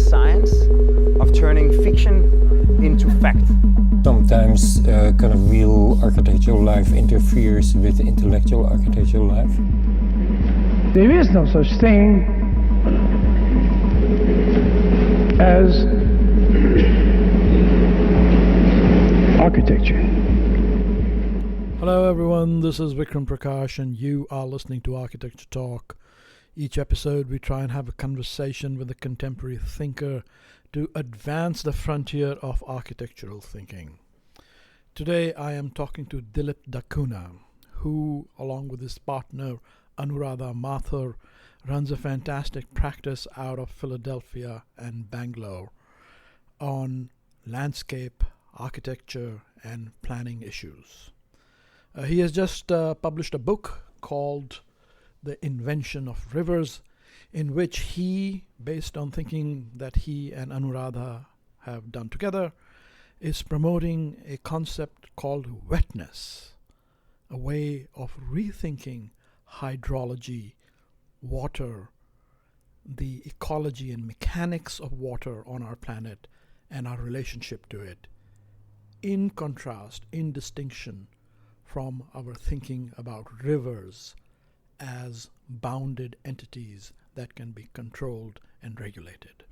science of turning fiction into fact. Sometimes kind of real architectural life interferes with intellectual architectural life. There is no such thing as architecture. Hello everyone, this is Vikram Prakash and you are listening to Architecture Talk. Each episode we try and have a conversation with a contemporary thinker to advance the frontier of architectural thinking. Today I am talking to Dilip Da Cunha, who, along with his partner Anuradha Mathur, runs a fantastic practice out of Philadelphia and Bangalore on landscape, architecture, and planning issues. He has just published a book called The Invention of Rivers, in which he, based on thinking that he and Anuradha have done together, is promoting a concept called wetness, a way of rethinking hydrology, water, the ecology and mechanics of water on our planet and our relationship to it, in contrast, in distinction from our thinking about rivers as bounded entities that can be controlled and regulated.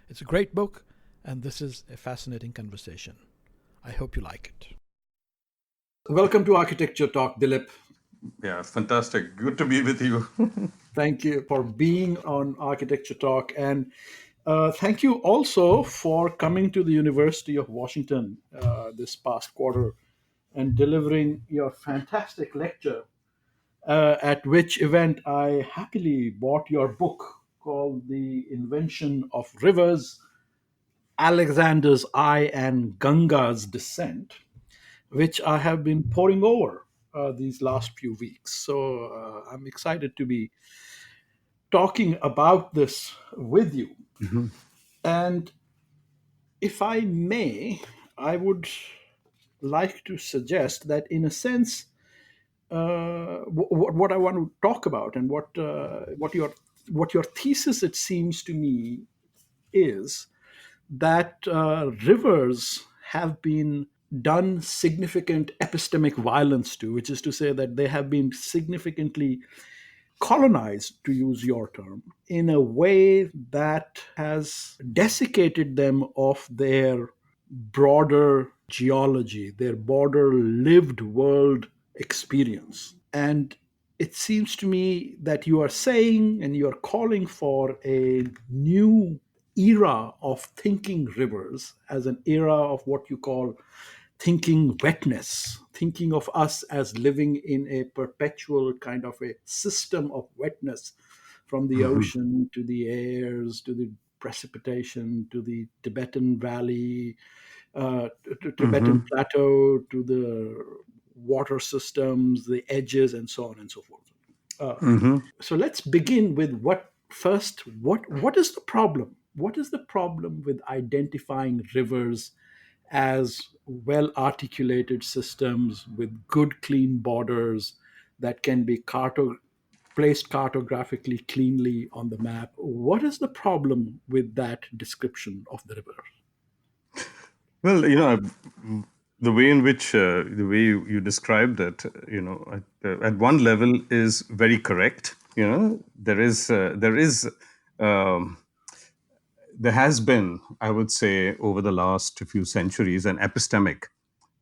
It's a great book, and this is a fascinating conversation. I hope you like it. Welcome to Architecture Talk, Dilip. Yeah, fantastic. Good to be with you. Thank you for being on Architecture Talk, and thank you also for coming to the University of Washington this past quarter and delivering your fantastic lecture, at which event I happily bought your book called The Invention of Rivers, Alexander's Eye and Ganga's Descent, which I have been poring over these last few weeks. So I'm excited to be talking about this with you. Mm-hmm. And if I may, I would like to suggest that, in a sense, what I want to talk about and what your thesis, it seems to me, is that rivers have been done significant epistemic violence to, which is to say that they have been significantly colonized, to use your term, in a way that has desiccated them of their broader geology, their broader lived world experience. And it seems to me that you are saying and you are calling for a new era of thinking rivers as an era of what you call thinking wetness, thinking of us as living in a perpetual kind of a system of wetness, from the ocean to the airs to the precipitation to the Tibetan Valley, to Tibetan Plateau, to the water systems, the edges, and so on and so forth. So let's begin with what is the problem? What is the problem with identifying rivers as well-articulated systems with good, clean borders that can be placed cartographically cleanly on the map? What is the problem with that description of the river? Well, the way in which the way you described it, at one level is very correct. There has been, I would say, over the last few centuries, an epistemic,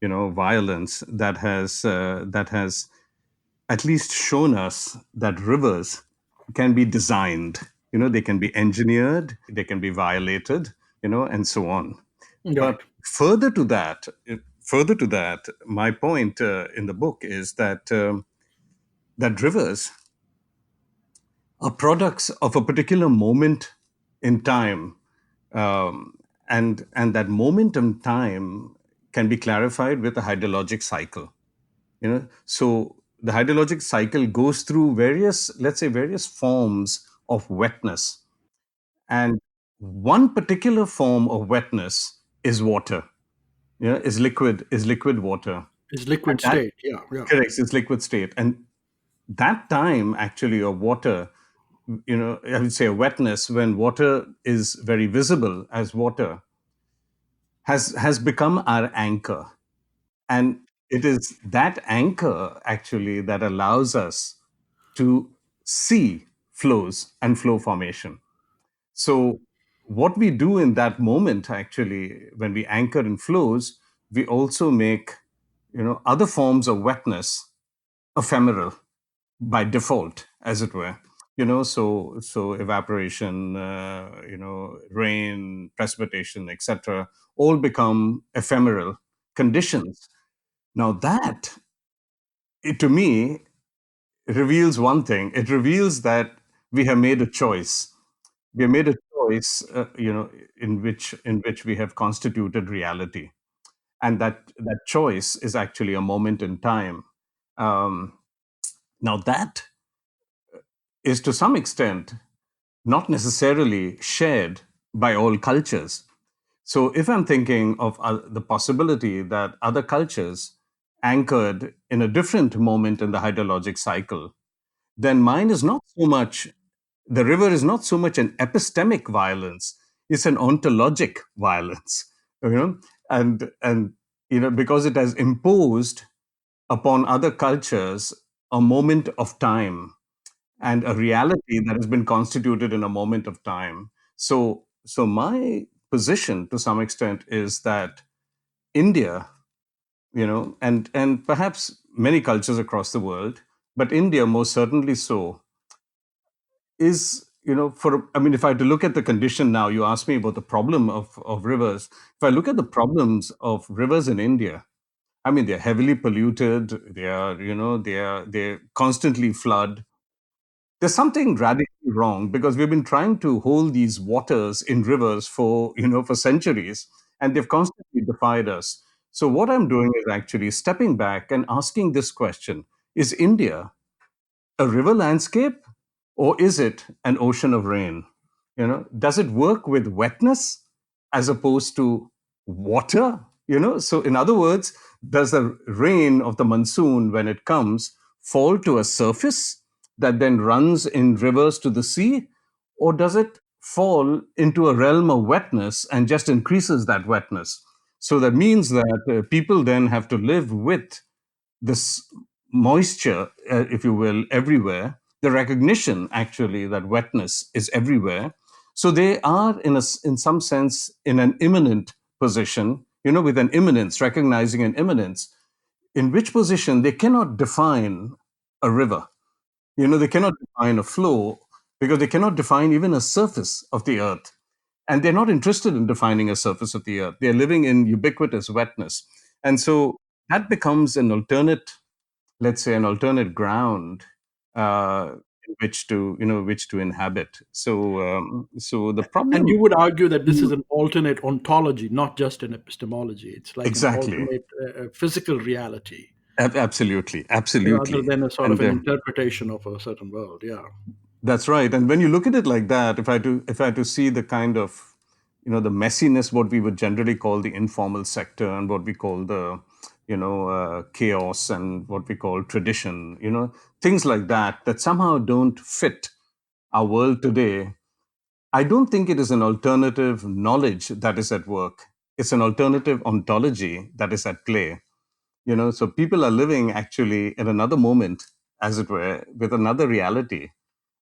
violence that has at least shown us that rivers can be designed. They can be engineered, they can be violated, and so on. But further to that, my point in the book is that that rivers are products of a particular moment in time, and that moment in time can be clarified with a hydrologic cycle. So the hydrologic cycle goes through various forms of wetness, and one particular form of wetness is water. Is liquid water. Is liquid And that- state, yeah. Correct, it's liquid state. And that time actually of water I would say a wetness when water is very visible as water has become our anchor. And it is that anchor actually that allows us to see flows and flow formation. So, what we do in that moment, actually, when we anchor in flows, we also make other forms of wetness ephemeral by default, as it were. So evaporation, rain, precipitation, etc., all become ephemeral conditions. Now that, to me, reveals one thing. It reveals that we have made a choice. We have made a choice, in which we have constituted reality, and that choice is actually a moment in time. Um, Now that is to some extent not necessarily shared by all cultures. So, if I'm thinking of the possibility that other cultures anchored in a different moment in the hydrologic cycle, then mine is not so much, the river is not so much an epistemic violence, it's an ontologic violence, you know, and because it has imposed upon other cultures a moment of time and a reality that has been constituted in a moment of time. So my position to some extent is that India, and perhaps many cultures across the world, but India most certainly so, is, if I had to look at the condition now, you asked me about the problem of rivers. If I look at the problems of rivers in India, I mean, they're heavily polluted. They constantly flood. There's something radically wrong because we've been trying to hold these waters in rivers for centuries, and they've constantly defied us. So what I'm doing is actually stepping back and asking this question: is India a river landscape, or is it an ocean of rain? Does it work with wetness as opposed to water? So in other words, does the rain of the monsoon, when it comes, fall to a surface that then runs in rivers to the sea, or does it fall into a realm of wetness and just increases that wetness? So that means that people then have to live with this moisture, if you will, everywhere, the recognition actually that wetness is everywhere. So they are, in some sense, in an imminent position, with an imminence, recognizing an imminence, in which position they cannot define a river. They cannot define a flow because they cannot define even a surface of the earth. And they're not interested in defining a surface of the earth. They're living in ubiquitous wetness. And so that becomes an alternate, let's say, an alternate ground in which to inhabit. So the And problem, you would argue that this is an alternate ontology, not just an epistemology. It's like an exactly, alternate physical reality absolutely, rather absolutely, than a sort of and an interpretation of a certain world. Yeah. that's right. And when you look at it like that, if I had to see the kind of, the messiness, what we would generally call the informal sector, and what we call the, chaos, and what we call tradition, things like that, that somehow don't fit our world today. I don't think it is an alternative knowledge that is at work. It's an alternative ontology that is at play. So people are living actually in another moment, as it were, with another reality,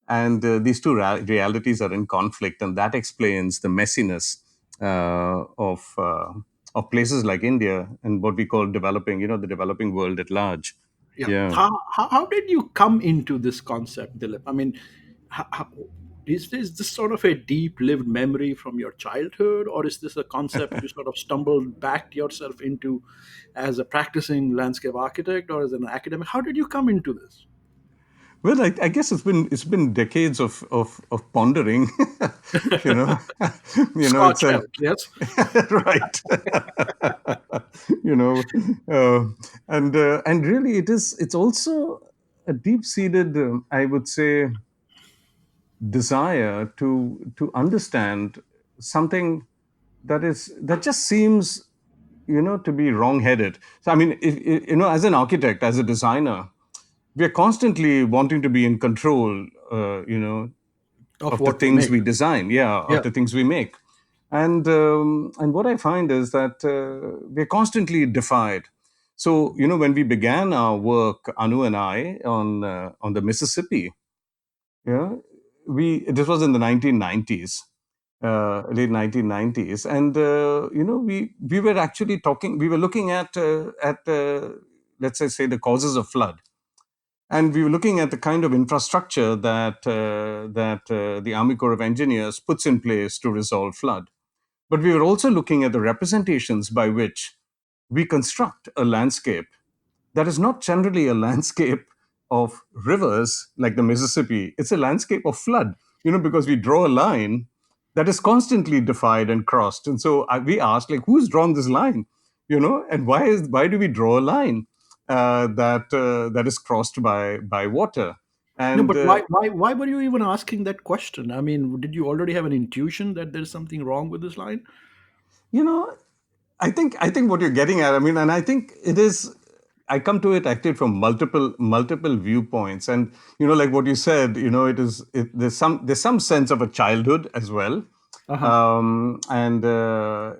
and these two realities are in conflict, and that explains the messiness of places like India and what we call developing, the developing world at large. Yeah. Yeah. How did you come into this concept, Dilip? I mean, how, is this sort of a deep lived memory from your childhood, or is this a concept you sort of stumbled back yourself into as a practicing landscape architect or as an academic? How did you come into this? Well, I guess it's been decades of pondering. you know, it's Scotch a help, yes. right. you know, uh, and really, it's also a deep seated, I would say, desire to understand something that just seems, to be wrong-headed. So I mean, as an architect, as a designer, we are constantly wanting to be in control, Of of the what we things make. we design, yeah, Yeah. of the things we make. And what I find is that we're constantly defied. So, when we began our work, Anu and I, on the Mississippi, yeah, this was in the 1990s, late 1990s, and we were actually talking. We were looking at let's say the causes of flood, and we were looking at the kind of infrastructure that the Army Corps of Engineers puts in place to resolve flood. But we were also looking at the representations by which we construct a landscape that is not generally a landscape of rivers like the Mississippi. It's a landscape of flood, because we draw a line that is constantly defied and crossed. And so we asked, like, who's drawn this line? And why do we draw a line that is crossed by water? No, And but why were you even asking that question? I mean, did you already have an intuition that there's something wrong with this line? you know, I think what you're getting at, I mean, and I think it is. I come to it actually from multiple viewpoints, and like what you said, there's some sense of a childhood as well, Uh-huh. and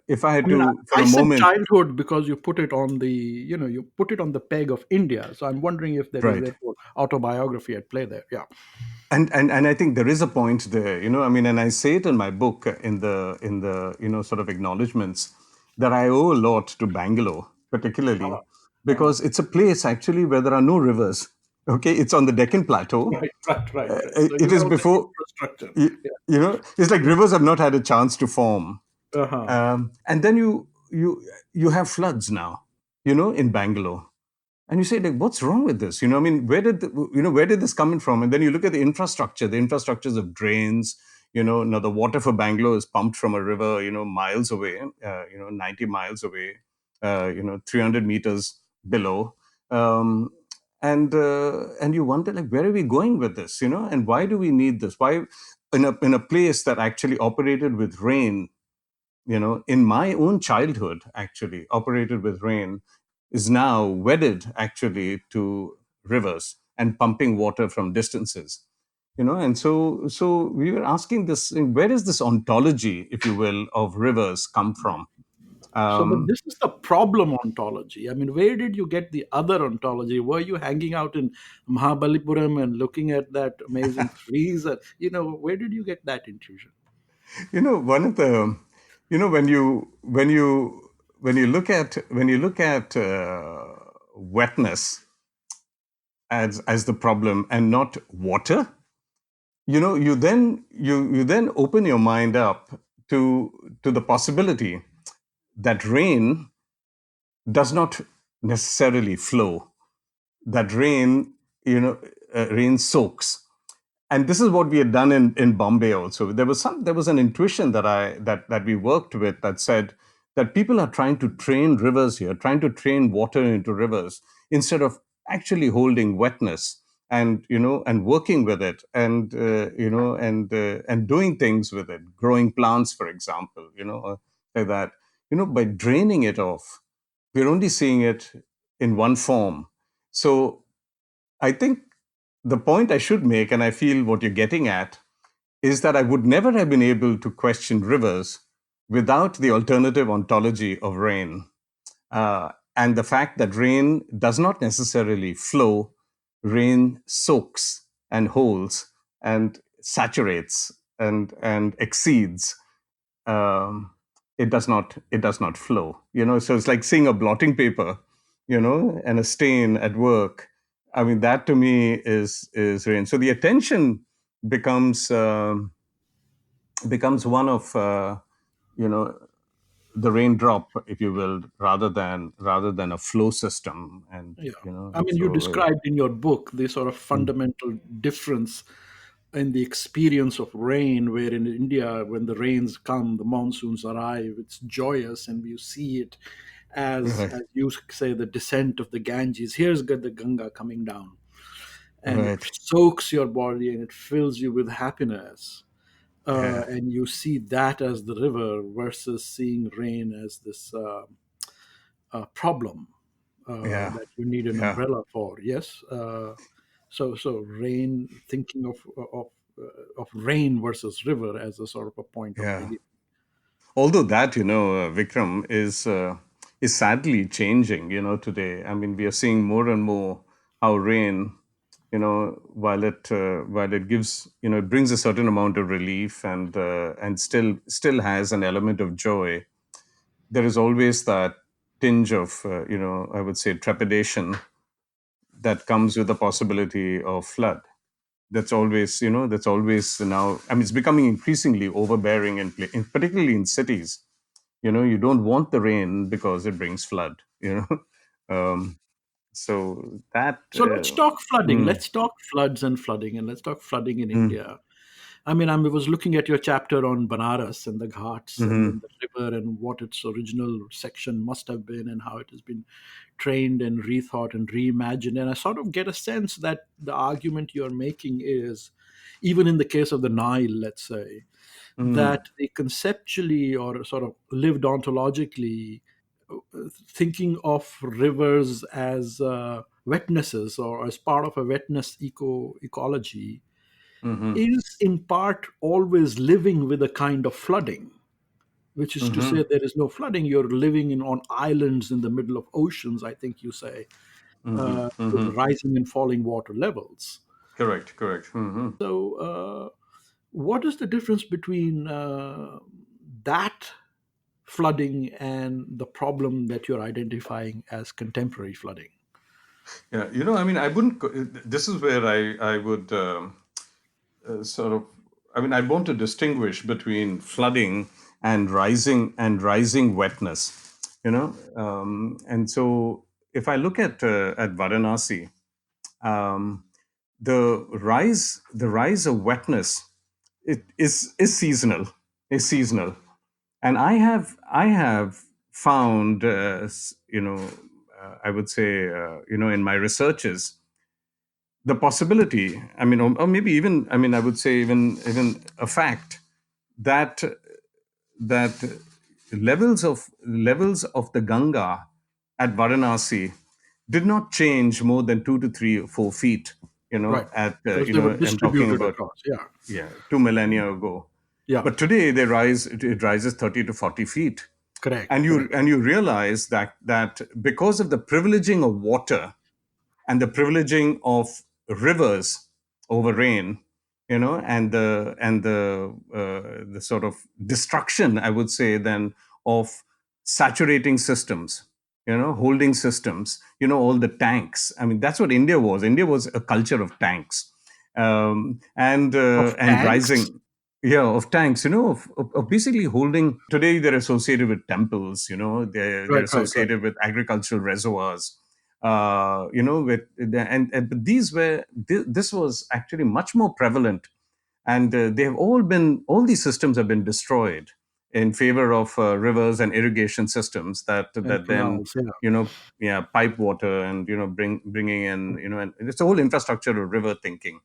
if I I had mean, to for I a said moment, childhood because you put it on the, you put it on the peg of India. So I'm wondering if there is right, therefore autobiography at play there. Yeah. and I think there is a point there, I mean, and I say it in my book in the sort of acknowledgments that I owe a lot to Bangalore, particularly Uh-huh. because it's a place actually where there are no rivers. Okay, it's on the Deccan Plateau. Right. So It you is have all the before infrastructure. it's like rivers have not had a chance to form, Yeah. Uh-huh. and then you have floods now, in Bangalore, and you say, like, what's wrong with this? I mean, where did this come in from? And then you look at the infrastructures of drains. Now the water for Bangalore is pumped from a river, miles away, 90 miles away, 300 meters below. Um, and you wonder, like, where are we going with this? And why do we need this? Why in a place that actually operated with rain, in my own childhood, actually operated with rain, is now wedded actually to rivers and pumping water from distances. And so we were asking this, where does this ontology, if you will, of rivers come from? So, but um, this is the problem ontology. I mean, where did you get the other ontology? Were you hanging out in Mahabalipuram and looking at that amazing trees? Where did you get that intuition? one of the when you look at wetness as the problem and not water, you then open your mind up to the possibility that rain does not necessarily flow, that rain soaks. And this is what we had done in Bombay also. There was an intuition that we worked with that said that people are trying to train rivers here, trying to train water into rivers instead of actually holding wetness and working with it, and doing things with it, growing plants, for example, like that. By draining it off, we're only seeing it in one form. So I think the point I should make, and I feel what you're getting at, is that I would never have been able to question rivers without the alternative ontology of rain. And the fact that rain does not necessarily flow, rain soaks and holds and saturates and exceeds. um, it does not flow. So it's like seeing a blotting paper, and a stain at work. I mean, that to me is rain. So the attention becomes one of you know the raindrop, if you will, rather than a flow system. And Yeah. I mean, you so described in your book the sort of mm, fundamental difference in the experience of rain, where in India, when the rains come, the monsoons arrive, it's joyous, and you see it as right, you say, the descent of the Ganges. Here's the Ganga coming down, and it right, soaks your body and it fills you with happiness. yeah, And you see that as the river versus seeing rain as this problem yeah, that you need an yeah, umbrella for. Yes. So rain, thinking of of rain versus river as a sort of a point of Yeah. beginning. Although that, Vikram, is sadly changing, today. I mean, we are seeing more and more how rain, while it gives, it brings a certain amount of relief and still has an element of joy. There is always that tinge of, I would say, trepidation that comes with the possibility of flood. That's always now. I mean, it's becoming increasingly overbearing, particularly in cities. You don't want the rain because it brings flood. um, so that. So let's talk flooding. Mm, Let's talk floods and flooding, and let's talk flooding in mm, India. I mean, I was looking at your chapter on Banaras and the Ghats and mhm, then the river and what its original section must have been and how it has been trained and rethought and reimagined. And I sort of get a sense that the argument you're making is, even in the case of the Nile, let's say, mm, that they conceptually or sort of lived ontologically, thinking of rivers as wetnesses or as part of a wetness ecology mhm, is in part always living with a kind of flooding, which is to say mhm, there is no flooding. You're living in on islands in the middle of oceans, I think you say, mhm, with mhm. rising and falling water levels. Correct, correct. So what is the difference between that flooding and the problem that you're identifying as contemporary flooding? Yeah, I mean, I wouldn't. This is where I would sort of. I mean, I want to distinguish between flooding and rising wetness. And so if I look at Varanasi, um, the rise of wetness is seasonal, is seasonal, and I have found I would say in my researches the possibility, I mean, or maybe even, I mean, I would say even a fact that that levels of the Ganga at Varanasi did not change more than 2 to 3 or 4 feet. Right. Because they were I'm talking distributed about, across. Yeah. 2 millennia ago. Yeah. But today it rises 30 to 40 feet, Correct. and you Correct. and you realize that because of the privileging of water and the privileging of rivers over rain, and the sort of destruction, I would say, then, of saturating systems, holding systems, all the tanks. I mean, that's what India was a culture of tanks, and Of and tanks? rising, yeah, of tanks, of basically holding. Today they're associated with temples, they're Right, right, right. associated with agricultural reservoirs, and but this was actually much more prevalent, and all these systems have been destroyed in favor of rivers and irrigation systems that And then, canals. Yeah. yeah, pipe water, and bringing in, and it's a whole infrastructure of river thinking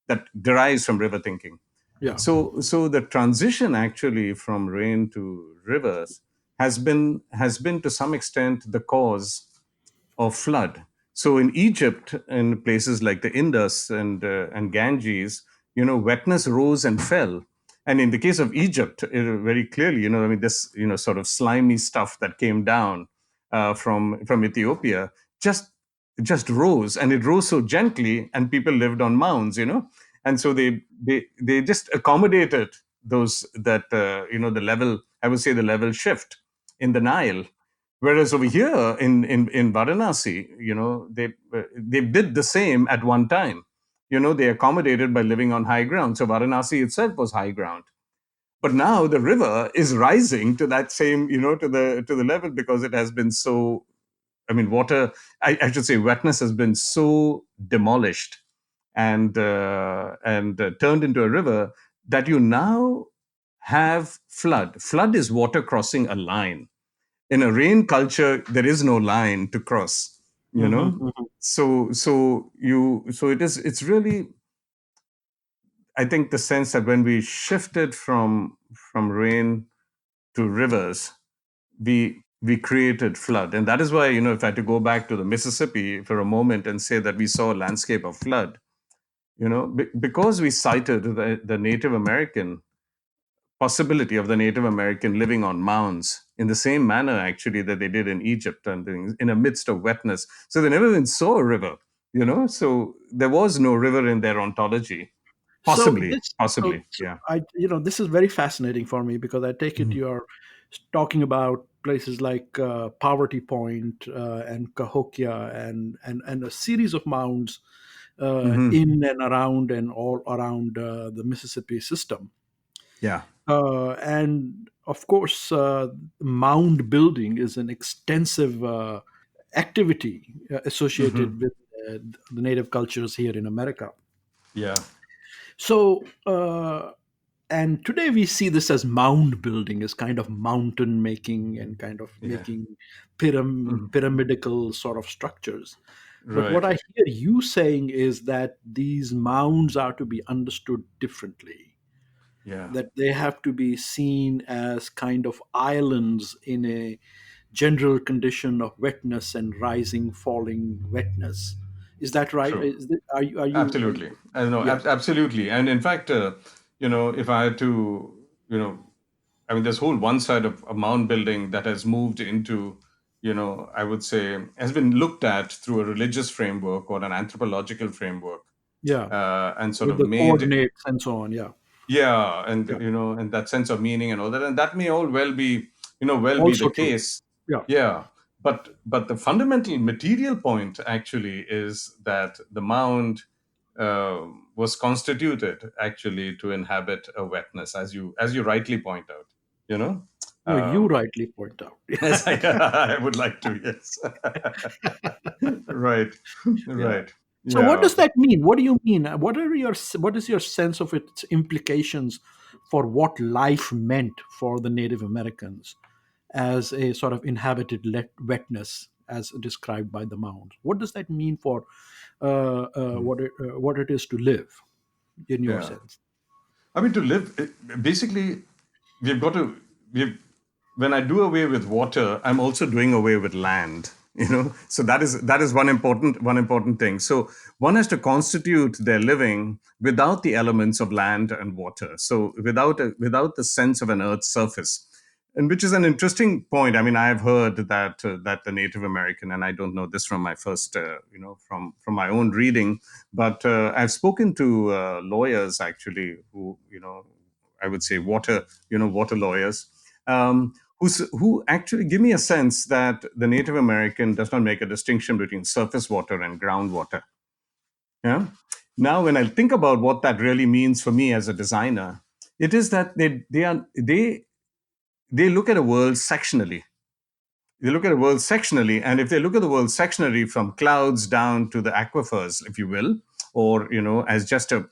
that derives from river thinking. Yeah. So the transition actually from rain to rivers has been to some extent the cause of flood. So in Egypt, in places like the Indus and Ganges, wetness rose and fell. And in the case of Egypt, very clearly, I mean, this, sort of slimy stuff that came down from Ethiopia just just rose, and it rose so gently, and people lived on mounds, and so they just accommodated those that the level, I would say, the level shift in the Nile. Whereas over here in Varanasi, they did the same at one time. They accommodated by living on high ground. So Varanasi itself was high ground. But now the river is rising to that same, to the level, because it has been so. I mean, water. I should say, wetness has been so demolished and turned into a river that you now have flood. Flood is water crossing a line. In a rain culture, there is no line to cross, you Hmm. know it's really, I think, the sense that when we shifted from rain to rivers, we created flood. And that is why, if I had to go back to the Mississippi for a moment and say that we saw a landscape of flood, because we cited the Native American possibility of the Native American living on mounds in the same manner, actually, that they did in Egypt and things, in a midst of wetness. So they never even saw a river, so there was no river in their ontology. So Possibly, this, possibly, yeah. this is very fascinating for me, because I take it Mhm. you're talking about places like Poverty Point and Cahokia and a series of mounds Mhm. in and around and all around the Mississippi system. Yeah, And of course, mound building is an extensive activity Mhm. associated with the native cultures here in America. Yeah, So, and today we see this as mound building, as kind of mountain making and kind of yeah. making Mhm. pyramidical sort of structures. But what Right. I hear you saying is that these mounds are to be understood differently, Yeah, that they have to be seen as kind of islands in a general condition of wetness and rising, falling wetness. Is that right? true. Are Absolutely. you I know, yeah, absolutely. And in fact, if I had to, I mean, there's whole one side of a mound building that has moved into, I would say, has been looked at through a religious framework or an anthropological framework, yeah, and sort with of the made, coordinates and so on. Yeah, yeah, and yeah. and that sense of meaning and all that, and that may all well be, well be the Also true. case. Yeah. Yeah, but the fundamental material point actually is that the mound was constituted actually to inhabit a wetness, as you rightly point out. You know, No, you um, rightly point out. as I would like to, yes. Right, Yeah. right, So what yeah. does that mean? What do you mean? What is your sense of its implications for what life meant for the Native Americans as a sort of inhabited wetness as described by the mounds? What does that mean for what it is to live in your Yeah. sense? I mean, to live, basically, we've got to, we've, when I do away with water, I'm also doing away with land, So that is one important thing. So one has to constitute their living without the elements of land and water. So without the sense of an earth's surface. And which is an interesting point. I mean, I've heard that the Native American, and I don't know this from my first, from my own reading, but I've spoken to lawyers actually who, I would say water lawyers, who actually give me a sense that the Native American does not make a distinction between surface water and groundwater. Yeah. Now, when I think about what that really means for me as a designer, it is that they look at a world sectionally. They look at the world sectionally, and if they look at the world sectionally from clouds down to the aquifers, if you will, or as just a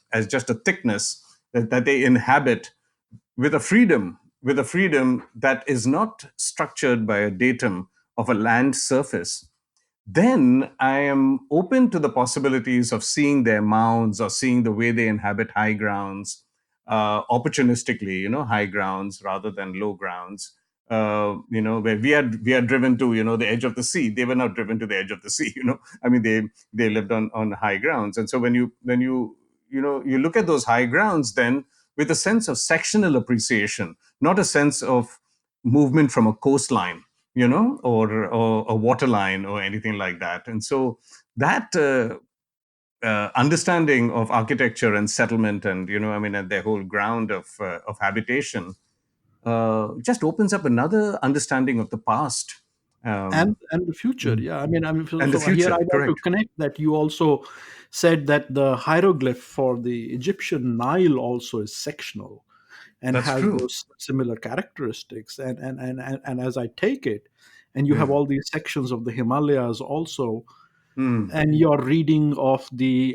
thickness that they inhabit with a freedom that is not structured by a datum of a land surface, then I am open to the possibilities of seeing their mounds or seeing the way they inhabit high grounds, opportunistically, high grounds rather than low grounds. Where we are driven to, the edge of the sea. They were not driven to the edge of the sea. I mean, they lived on high grounds, and so when you look at those high grounds, then with a sense of sectional appreciation, not a sense of movement from a coastline, or a water line or anything like that. And so that understanding of architecture and settlement, and I mean, and their whole ground of habitation, just opens up another understanding of the past, And the future, mm, yeah. I mean, so, and the so here I future. want to Correct. connect that you also said that the hieroglyph for the Egyptian Nile also is sectional and That's has true. those similar characteristics. And as I take it, and you have Yeah. all these sections of the Himalayas also, Mm, and your reading of the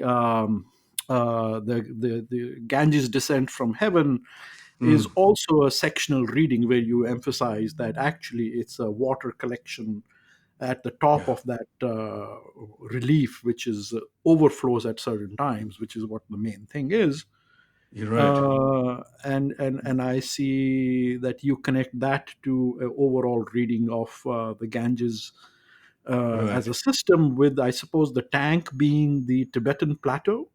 Ganges descent from heaven is mm, also a sectional reading where you emphasize that actually it's a water collection at the top yeah. of that relief, which is overflows at certain times, which is what the main thing is. You're right. And I see that you connect that to an overall reading of the Ganges as Right. a system, with I suppose the tank being the Tibetan plateau.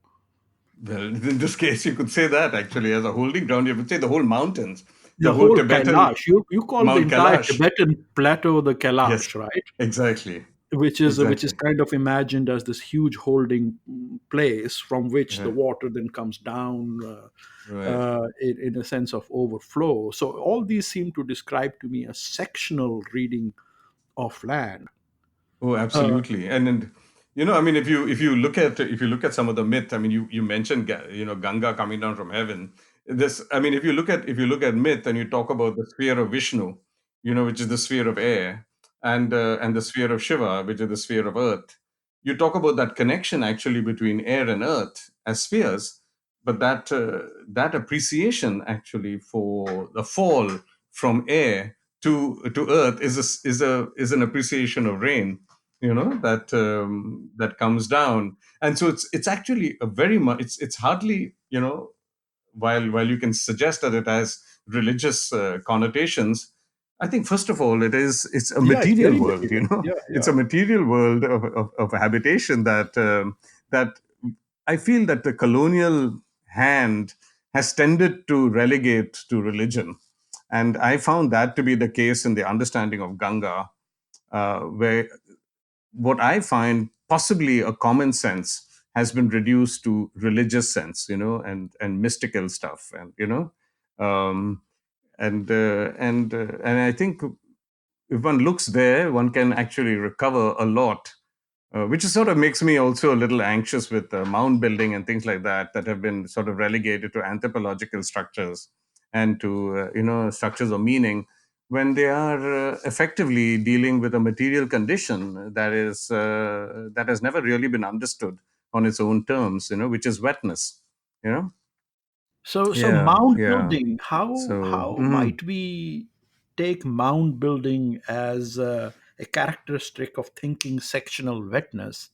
Well, in this case, you could say that actually as a holding ground, you would say the whole mountains, The the whole whole Tibetan Kailash. You call the Mount entire Kailash. Tibetan plateau the Yes, Kailash, right? exactly, Which is exactly. kind of imagined as this huge holding place from which the Right, water then comes down right. in a sense of overflow. So all these seem to describe to me a sectional reading of land. Oh, Uh, absolutely. And I mean, if you look at some of the myth, I mean, you mentioned Ganga coming down from heaven. This, I mean, if you look at myth and you talk about the sphere of Vishnu, which is the sphere of air, and the sphere of Shiva, which is the sphere of earth. You talk about that connection actually between air and earth as spheres, but that appreciation actually for the fall from air to earth is an appreciation of rain, that comes down. And so it's actually a very much, it's hardly, while you can suggest that it has religious connotations. I think first of all it's a yeah, it's material very world. material. Yeah, It's yeah. a material world of habitation that I feel that the colonial hand has tended to relegate to religion. And I found that to be the case in the understanding of Ganga, where what I find possibly a common sense has been reduced to religious sense, and mystical stuff, and um, and I think if one looks there, one can actually recover a lot, which is sort of makes me also a little anxious with mound building and things like that have been sort of relegated to anthropological structures and to structures of meaning, when they are effectively dealing with a material condition that has never really been understood on its own terms, which is wetness. You know, So yeah, mound yeah. building, So, how might we take mound building as a characteristic of thinking sectional wetness?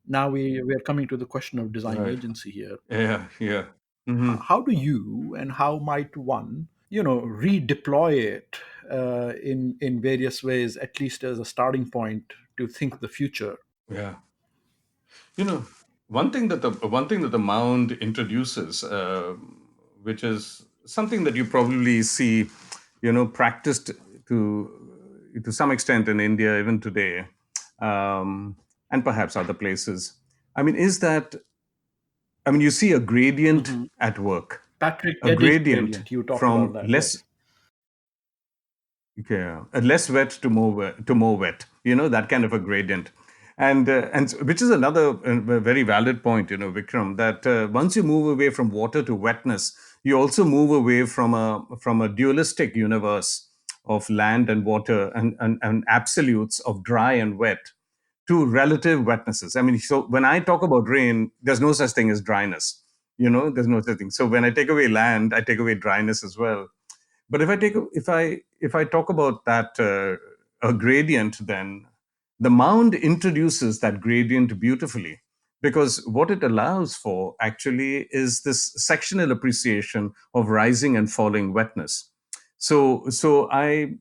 Now we are coming to the question of design right, agency here. yeah, yeah. Hmm. How do you and how might one, redeploy it in various ways, at least as a starting point to think the future? Yeah. You know, one thing that the mound introduces, which is something that you probably see, practiced to some extent in India even today, and perhaps other places. I mean, you see a gradient Hmm. at work, Patrick a Eddy's gradient gradient. You talked about from that, less yes. yeah, less wet to more wet. That kind of a gradient, which is another very valid point. Vikram, that once you move away from water to wetness, you also move away from a dualistic universe of land and water and absolutes of dry and wet to relative wetnesses. I mean, so when I talk about rain, there's no such thing as dryness. There's no such thing. So when I take away land, I take away dryness as well. But if I talk about that a gradient, then the mound introduces that gradient beautifully, because what it allows for actually is this sectional appreciation of rising and falling wetness. So I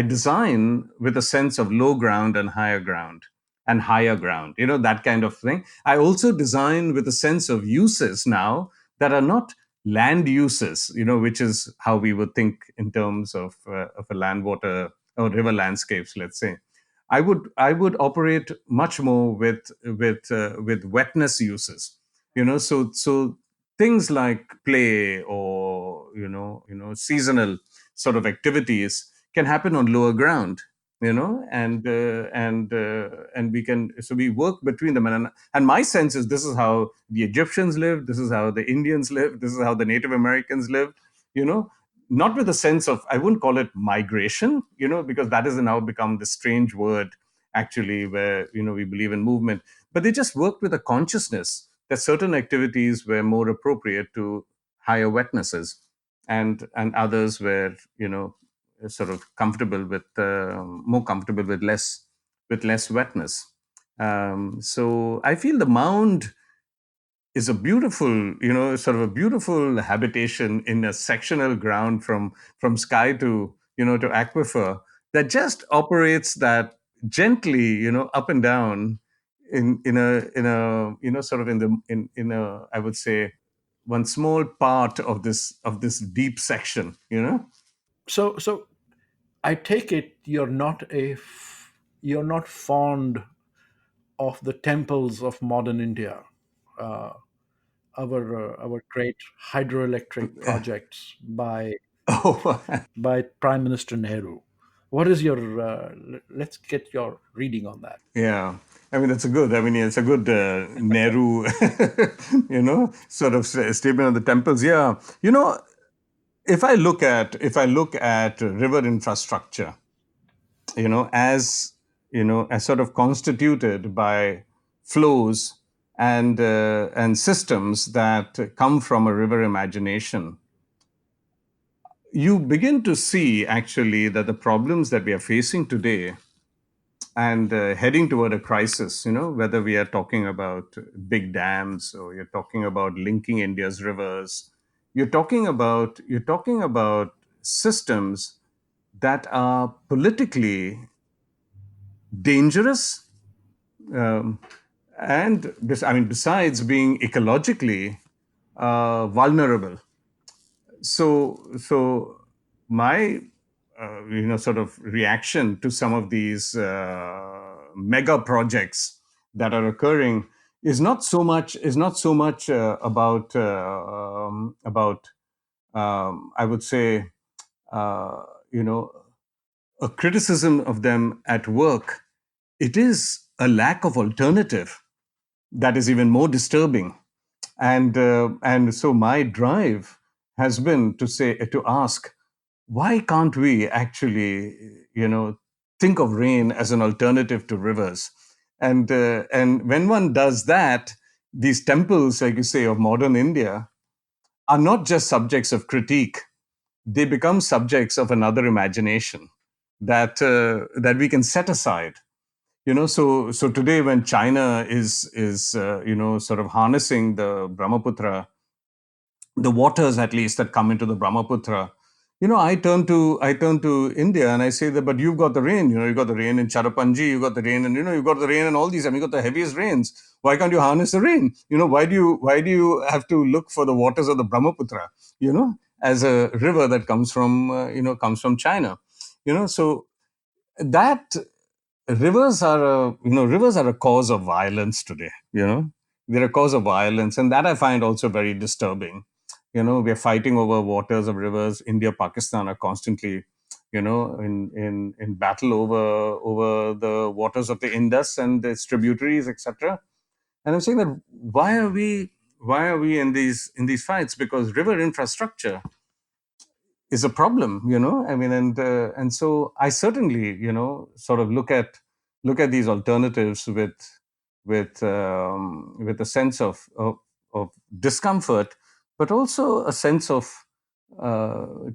design with a sense of low ground and higher ground, that kind of thing. I also design with a sense of uses now that are not land uses, which is how we would think in terms of a land, water, or river landscapes, let's say. I would operate much more with wetness uses, so things like play, or seasonal sort of activities can happen on lower ground, and we work between them. And my sense is this is how the Egyptians lived, this is how the Indians lived, this is how the Native Americans lived, you know, not with a sense of, I wouldn't call it migration, because that has now become this strange word, actually, where, we believe in movement, but they just worked with a consciousness that certain activities were more appropriate to higher wetnesses, and others were, sort of comfortable with more comfortable with less wetness. So I feel the mound is a beautiful, sort of a beautiful habitation in a sectional ground from sky to aquifer, that just operates that gently, up and down in a sort of in a, I would say, one small part of this deep section, you know. So I take it you're not fond of the temples of modern India, uh, our great hydroelectric projects Oh, by Prime Minister Nehru. What is your let's get your reading on that. yeah. I mean, that's a good. I mean, it's a good Nehru, sort of statement of the temples. Yeah, if I look at river infrastructure, as as sort of constituted by flows and systems that come from a river imagination, you begin to see actually that the problems that we are facing today and heading toward a crisis, whether we are talking about big dams or you're talking about linking India's rivers, you're talking about systems that are politically dangerous, um, and I mean, besides being ecologically vulnerable. So my sort of reaction to some of these mega projects that are occurring is not so much about I would say uh, you know a criticism of them at work. It is a lack of alternative that is even more disturbing. And so my drive has been to ask, why can't we actually think of rain as an alternative to rivers? And when one does that, these temples, like you say, of modern India are not just subjects of critique. They become subjects of another imagination that we can set aside. So today, when China is sort of harnessing the Brahmaputra, the waters at least that come into the Brahmaputra, I turn to India and I say that, but you've got the rain. You've got the rain in Charapanji, you've got the rain, and you've got the rain in all these. I mean, you've got the heaviest rains. Why can't you harness the rain? Why do you have to look for the waters of the Brahmaputra? As a river that comes from China. So that rivers are a cause of violence today. They're a cause of violence, and that I find also very disturbing. We're fighting over waters of rivers. India, Pakistan are constantly in battle over the waters of the Indus and its tributaries, etc. And I'm saying that, why are we in these fights? Because river infrastructure is a problem. I mean, and so I certainly sort of look at these alternatives with a sense of discomfort, but also a sense of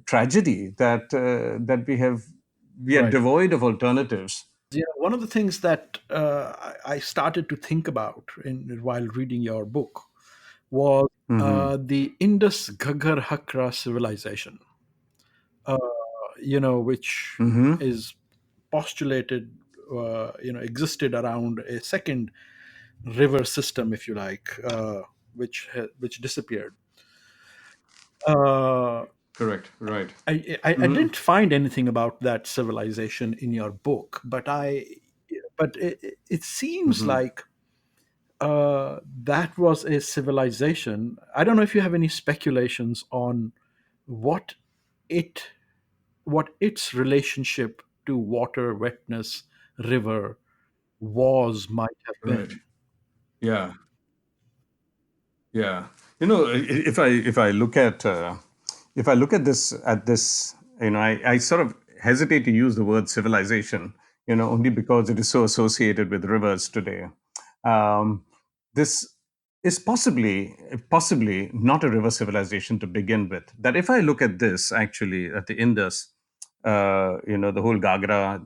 tragedy that we are Right. devoid of alternatives. One of the things that I started to think about while reading your book was Hmm. the Indus Ghaggar Hakra civilization, uh, which Hmm. is postulated, existed around a second river system, if you like, which disappeared. Uh, Correct. Right. I Hmm. didn't find anything about that civilization in your book, but it seems Hmm. like that was a civilization. I don't know if you have any speculations on what it what its relationship to water, wetness, river might have Right. been. Yeah. Yeah, if I look at this, I sort of hesitate to use the word civilization, only because it is so associated with rivers today. Um, this is possibly not a river civilization to begin with. That if I look at this actually at the Indus, the whole Gagra,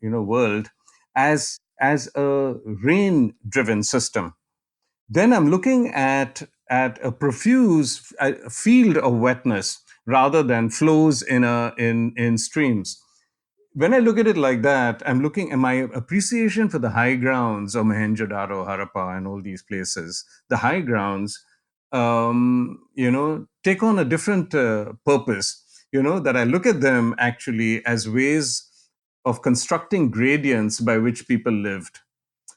world as a rain-driven system, then I'm looking at a profuse field of wetness rather than flows in streams. When I look at it like that, I'm looking at my appreciation for the high grounds of Mohenjo-daro, Harappa, and all these places. The high grounds take on a different purpose. That I look at them actually as ways of constructing gradients by which people lived.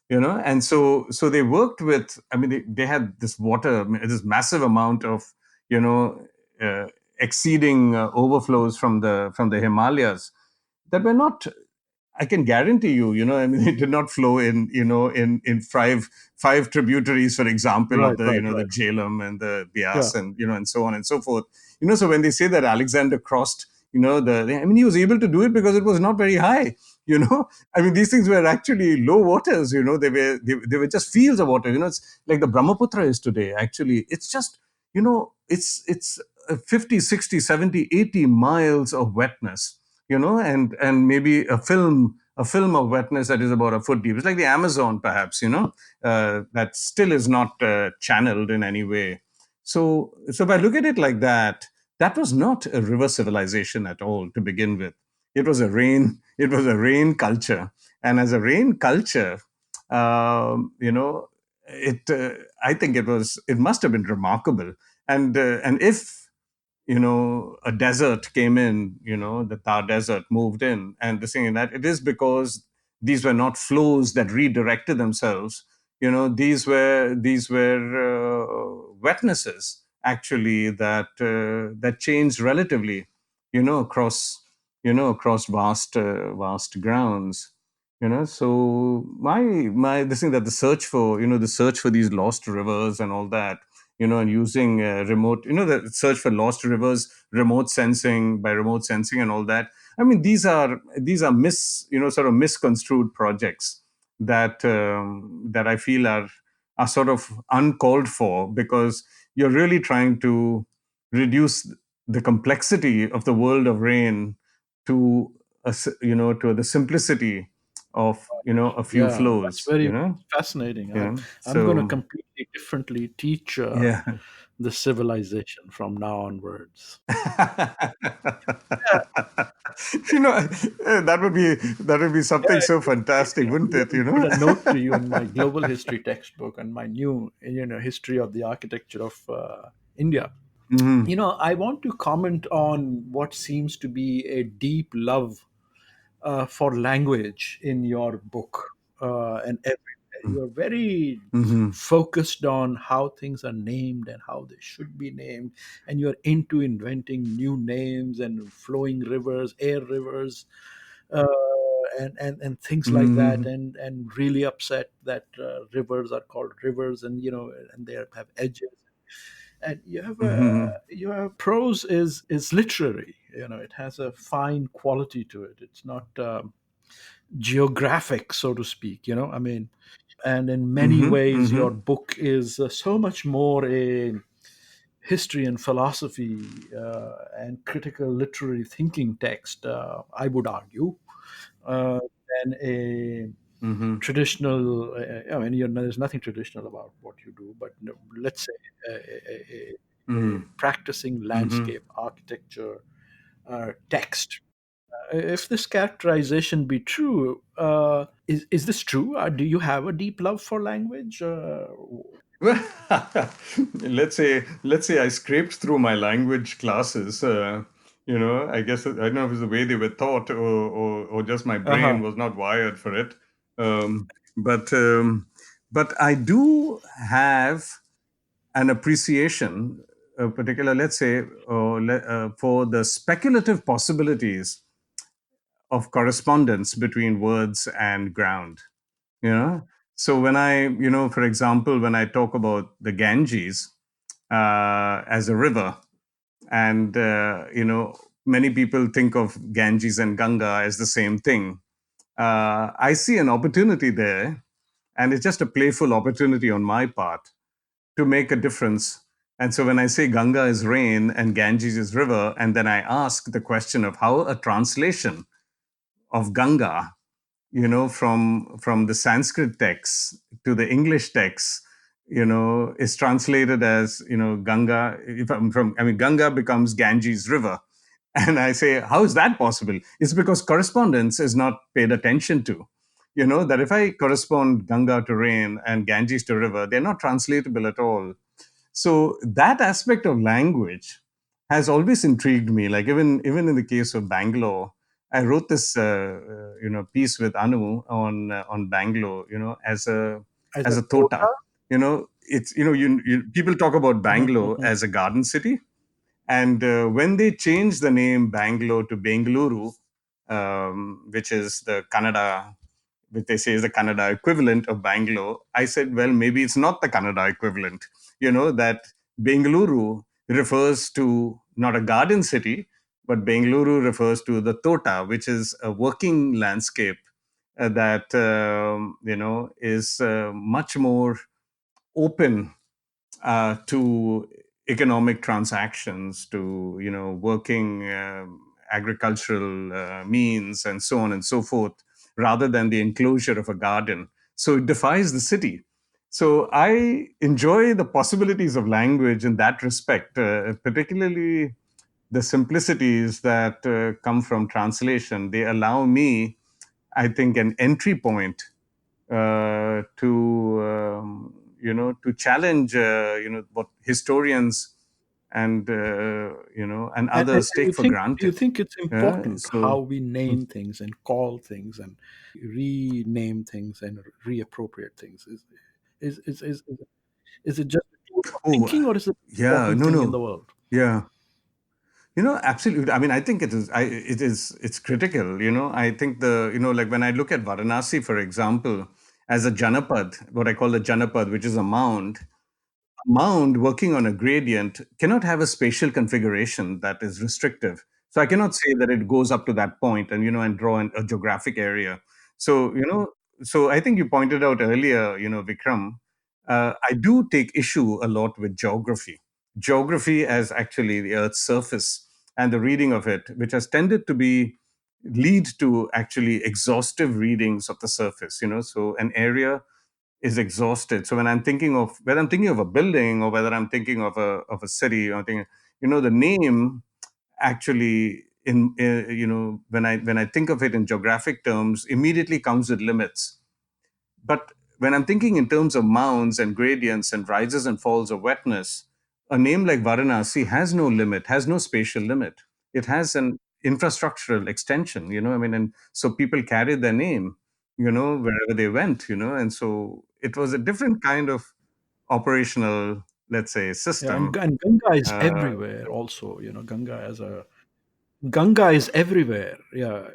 And so they worked with. I mean, they had this water, this massive amount of you know uh, exceeding overflows from the Himalayas that were not. I can guarantee you, I mean, it did not flow in five tributaries, for example, of Right, the, right, the right. Jhelum and the Yeah. Bias and so on and so forth. So when they say that Alexander crossed, I mean, he was able to do it because it was not very high, I mean, these things were actually low waters, they were just fields of water, it's like the Brahmaputra is today, actually. It's just, it's 50, 60, 70, 80 miles of wetness, and maybe a film of wetness that is about a foot deep. It's like the Amazon, perhaps, that still is not channeled in any way. So if I look at it like that, that was not a river civilization at all to begin with. It was a rain culture, and as a rain culture, it. I think it must have been remarkable, and if a desert came in, the Thar Desert moved in, and the thing in that, it is because these were not flows that redirected themselves. These were wetnesses, actually, that changed relatively, across vast grounds. So my this thing that the search for these lost rivers and all that, and using remote, the search for lost rivers, remote sensing, by remote sensing and all that. I mean, these are sort of misconstrued projects that I feel are sort of uncalled for, because you're really trying to reduce the complexity of the world of rain to to the simplicity of a few Yeah, that's flows. very fascinating. I'm going to So completely differently teach yeah. the civilization from now onwards. Yeah, that would be yeah. something so fantastic, It wouldn't would it? even put a note to you in my global history textbook and my new, history of the architecture of India. Hmm. I want to comment on what seems to be a deep love for language in your book, and everywhere. You're very Hmm. focused on how things are named and how they should be named, and you're into inventing new names and flowing rivers, air rivers, uh, and things like that, Hmm. and really upset that rivers are called rivers, and and they have edges, and Hmm. your prose is literary. It has a fine quality to it. It's not geographic, so to speak. I mean, and in many Hmm. ways, Hmm. your book is so much more a history and philosophy and critical literary thinking text, I would argue, uh, than a Hmm. traditional. I mean, there's nothing traditional about what you do, but let's say a Hmm. practicing Hmm. landscape architecture text. If this characterization be true, is this true? Do you have a deep love for language? Well, let's say I scraped through my language classes. I guess I don't know if it's the way they were taught, or just my brain Uh-huh. was not wired for it. Um, but but I do have an appreciation, particular, let's say, for the speculative possibilities of correspondence between words and ground. You know, so when for example, when I talk about the Ganges as a river, and many people think of Ganges and Ganga as the same thing. I see an opportunity there, and it's just a playful opportunity on my part to make a difference. And so when I say Ganga is rain and Ganges is river, and then I ask the question of how a translation of Ganga, from the Sanskrit text to the English text, is translated as, Ganga. If I'm from, I mean, Ganga becomes Ganges River. And I say, how is that possible? It's because correspondence is not paid attention to. That if I correspond Ganga to rain and Ganges to river, they're not translatable at all. So that aspect of language has always intrigued me. Like even in the case of Bangalore, I wrote this piece with Anu on Bangalore. As As a a quota. tota. It's people talk about Bangalore as a garden city, and when they changed the name Bangalore to Bengaluru, which is the Kannada, which they say is the Kannada equivalent of Bangalore, I said, well, maybe it's not the Kannada equivalent. That Bengaluru refers to not a garden city, but Bengaluru refers to the Tota, which is a working landscape that is much more open to economic transactions, to working agricultural means, and so on and so forth, rather than the enclosure of a garden. So it defies the city. So I enjoy the possibilities of language in that respect, particularly the simplicities that come from translation. They allow me, I think, an entry point to challenge what historians and And others take for do you granted. think it's important how So we name things and call things and rename things and reappropriate things? Is it just a tool for oh thinking, or is it an yeah, important no, thing in the no, world? yeah. Absolutely. I mean, I think it's critical. I think like when I look at Varanasi, for example, as a Janapad, what I call a Janapad, which is a mound working on a gradient cannot have a spatial configuration that is restrictive. So I cannot say that it goes up to that point and draw a geographic area. So so I think you pointed out earlier, Vikram, I do take issue a lot with geography as actually the Earth's surface and the reading of it, which has tended to be lead to actually exhaustive readings of the surface. So an area is exhausted. So whether I'm thinking of a building or whether I'm thinking of a city, or thinking, the name actually when I think of it in geographic terms, immediately comes with limits. But when I'm thinking in terms of mounds and gradients and rises and falls of wetness, a name like Varanasi has no limit, has no spatial limit. It has an infrastructural extension, I mean, and so people carried their name, wherever they went, and so it was a different kind of operational, let's say, Yeah, system. and Ganga is Uh, everywhere. Also, Ganga is everywhere. Yeah,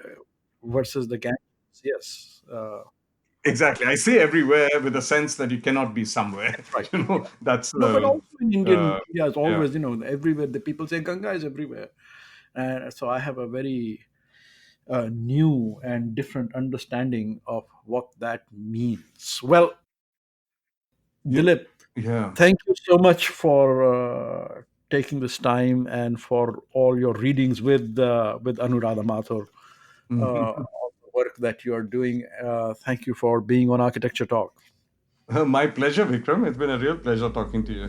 versus the Ganges. Yes, exactly. I say everywhere with a sense that you cannot be somewhere. that's right. That's No, but also in Indian uh, India, it's yeah. always, everywhere the people say Ganga is everywhere. And so I have a very new and different understanding of what that means. Well, Yeah. Dilip, Yeah. thank you so much for taking this time and for all your readings with Anuradha Mathur, all the work that you are doing. Thank you for being on Architecture Talk. My pleasure, Vikram. It's been a real pleasure talking to you.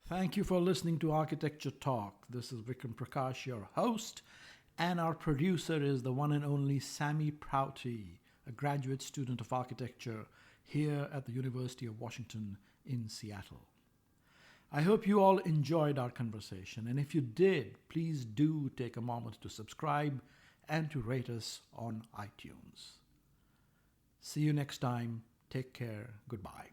Thank you for listening to Architecture Talk. This is Vikram Prakash, your host, and our producer is the one and only Sammy Prouty, a graduate student of architecture here at the University of Washington in Seattle. I hope you all enjoyed our conversation, and if you did, please do take a moment to subscribe and to rate us on iTunes. See you next time. Take care. Goodbye.